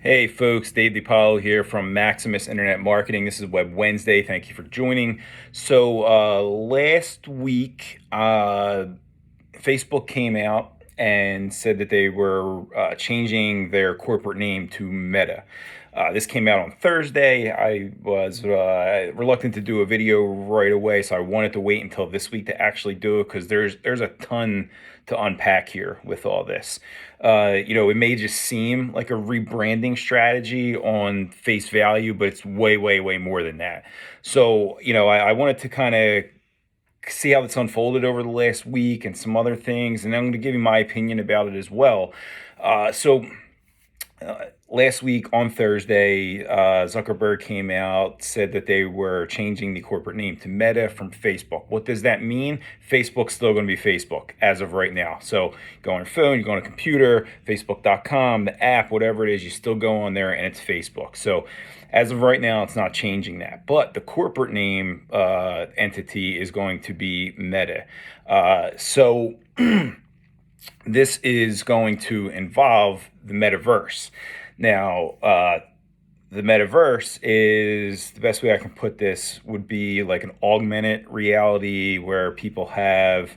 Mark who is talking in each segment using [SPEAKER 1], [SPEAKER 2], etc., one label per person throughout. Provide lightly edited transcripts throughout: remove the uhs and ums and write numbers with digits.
[SPEAKER 1] Hey folks, Dave DiPaolo here from Maximus Internet Marketing. This is Web Wednesday. Thank you for joining. Last week, Facebook came out and said that they were changing their corporate name to Meta. This came out on Thursday. I was reluctant to do a video right away, so I wanted to wait until this week to actually do it because there's a ton to unpack here with all this. It may just seem like a rebranding strategy on face value, but it's way, way, way more than that. I wanted to kind of see how this unfolded over the last week and some other things, and I'm going to give you my opinion about it as well. Last week on Thursday, Zuckerberg came out, said that they were changing the corporate name to Meta from Facebook. What does that mean? Facebook's still going to be Facebook as of right now. So you go on your phone, you go on a computer, facebook.com, the app, whatever it is, you still go on there and it's Facebook. So as of right now, it's not changing that. But the corporate name entity is going to be Meta. This is going to involve the Metaverse. Now, the Metaverse is, the best way I can put this would be like an augmented reality where people can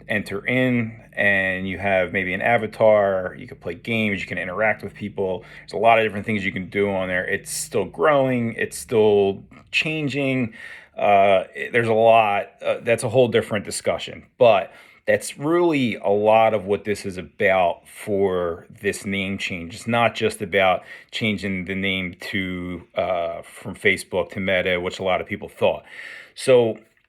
[SPEAKER 1] enter in, and you have maybe an avatar. You can play games, you can interact with people. There's a lot of different things you can do on there. It's still growing, it's still changing. There's a lot. That's a whole different discussion, but that's really a lot of what this is about for this name change. It's not just about changing the name to from Facebook to Meta, which a lot of people thought.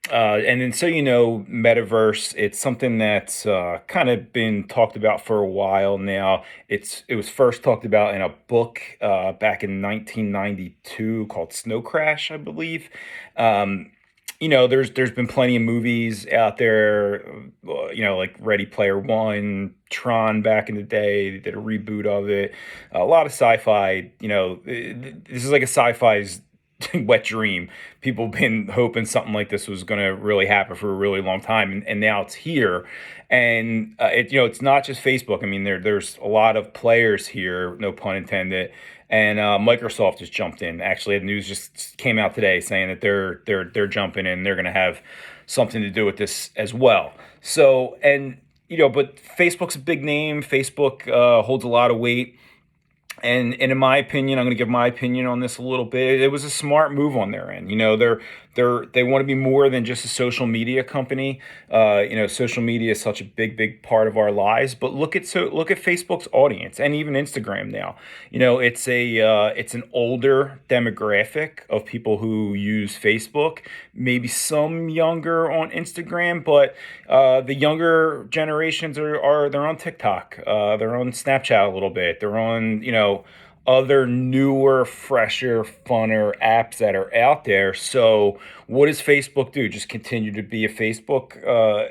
[SPEAKER 1] Metaverse, it's something that's kind of been talked about for a while now. It was first talked about in a book back in 1992 called Snow Crash, I believe. There's been plenty of movies out there, like Ready Player One, Tron back in the day. They did a reboot of it. A lot of sci-fi. This is like a sci-fi's wet dream. People have been hoping something like this was going to really happen for a really long time, and now it's here. And it's not just Facebook. I mean, there's a lot of players here, no pun intended. And Microsoft just jumped in. Actually, the news just came out today saying that they're jumping in. They're going to have something to do with this as well. But Facebook's a big name. Facebook holds a lot of weight. And in my opinion, I'm going to give my opinion on this a little bit. It was a smart move on their end. They want to be more than just a social media company. Social media is such a big part of our lives. But look at Facebook's audience and even Instagram now. It's an older demographic of people who use Facebook. Maybe some younger on Instagram, but the younger generations they're on TikTok. They're on Snapchat a little bit. They're on other newer, fresher, funner apps that are out there. So what does Facebook do? Just continue to be a Facebook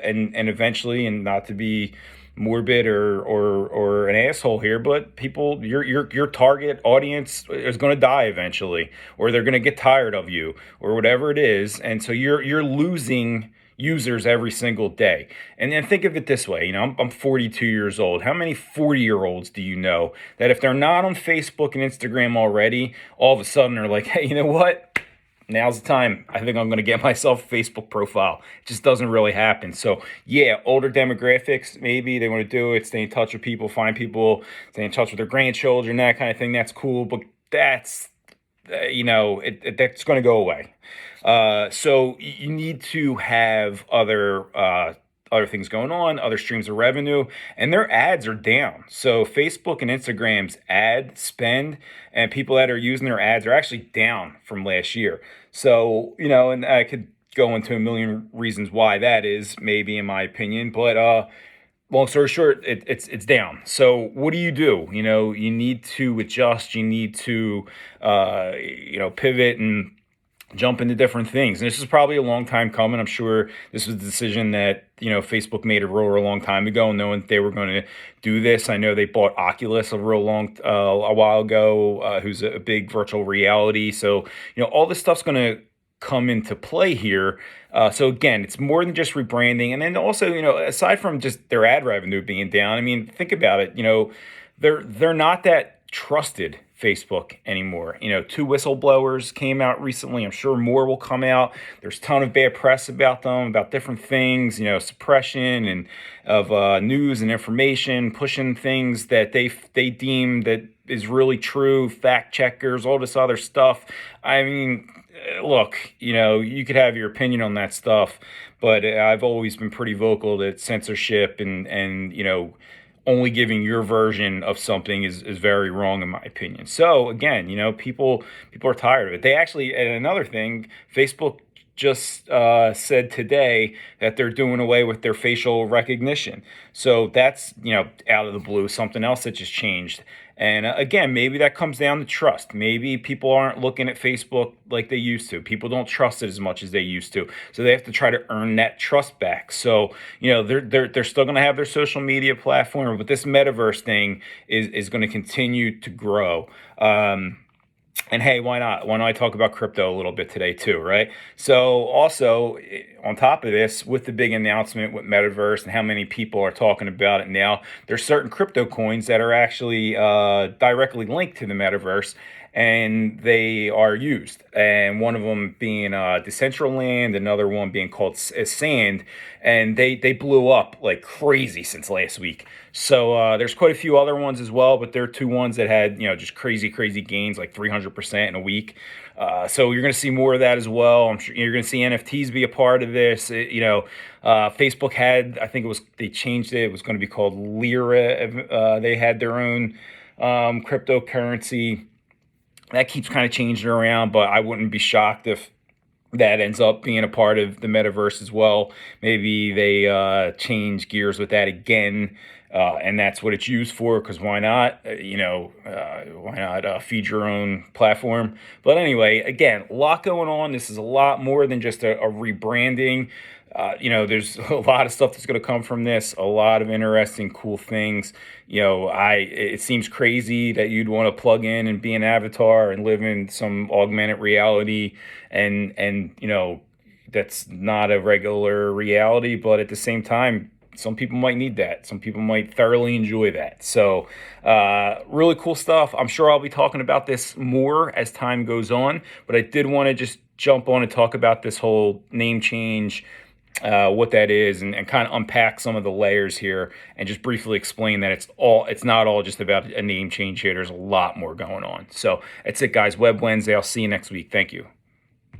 [SPEAKER 1] and eventually, and not to be morbid or an asshole here, but people, your target audience is going to die eventually, or they're going to get tired of you, or whatever it is. And so you're losing users every single day. And then think of it this way, I'm 42 years old. How many 40-year-olds do you know that if they're not on Facebook and Instagram already, all of a sudden are like, hey, you know what? Now's the time. I think I'm going to get myself a Facebook profile. It just doesn't really happen. So yeah, older demographics, maybe they want to do it, stay in touch with people, find people, stay in touch with their grandchildren, that kind of thing. That's cool. But that's, that's going to go away. So you need to have other things going on, other streams of revenue, and their ads are down. So Facebook and Instagram's ad spend and people that are using their ads are actually down from last year. So, and I could go into a million reasons why that is, maybe in my opinion, but long story short, it's down. So what do? You need to adjust. You need to pivot and jump into different things. And this is probably a long time coming. I'm sure this was the decision that, Facebook made a long time ago, knowing that they were going to do this. I know they bought Oculus a while ago, who's a big virtual reality. So, all this stuff's going to come into play here. So again, it's more than just rebranding. And then also, aside from just their ad revenue being down, I mean, think about it, they're not that trusted Facebook anymore. You know, two whistleblowers came out recently. I'm sure more will come out. There's a ton of bad press about them, about different things. You know, suppression and of news and information, pushing things that they deem that is really true. Fact checkers, all this other stuff. I mean, look, you know, you could have your opinion on that stuff, but I've always been pretty vocal that censorship and you know, only giving your version of something is very wrong in my opinion. So again, you know, people are tired of it. They actually, and another thing, Facebook just said today that they're doing away with their facial recognition. So that's, you know, out of the blue, something else that just changed. And again, maybe that comes down to trust. Maybe people aren't looking at Facebook like they used to. People don't trust it as much as they used to. So they have to try to earn that trust back. So, you know, they're still going to have their social media platform, but this metaverse thing is going to continue to grow. And hey, why not? Why don't I talk about crypto a little bit today too, right? So also on top of this, with the big announcement with Metaverse and how many people are talking about it now, there's certain crypto coins that are actually directly linked to the Metaverse, and they are used. And one of them being Decentraland, another one being called Sand, and they blew up like crazy since last week. So there's quite a few other ones as well, but there are two ones that had, you know, just crazy gains, like 300% in a week. So you're going to see more of that as well. I'm sure you're going to see NFTs be a part of this. Facebook had, I think they changed it. It was going to be called Lira. They had their own cryptocurrency. That keeps kind of changing around, but I wouldn't be shocked if that ends up being a part of the metaverse as well. Maybe they change gears with that again, and that's what it's used for, because why not? Why not feed your own platform? But anyway, again, a lot going on. This is a lot more than just a rebranding. There's a lot of stuff that's going to come from this, a lot of interesting, cool things. It seems crazy that you'd want to plug in and be an avatar and live in some augmented reality, and that's not a regular reality, but at the same time, some people might need that. Some people might thoroughly enjoy that. So really cool stuff. I'm sure I'll be talking about this more as time goes on, but I did want to just jump on and talk about this whole name change, what that is, and kind of unpack some of the layers here, and just briefly explain that it's not all just about a name change here. There's a lot more going on. So that's it, guys. Web Wednesday. I'll see you next week. Thank you.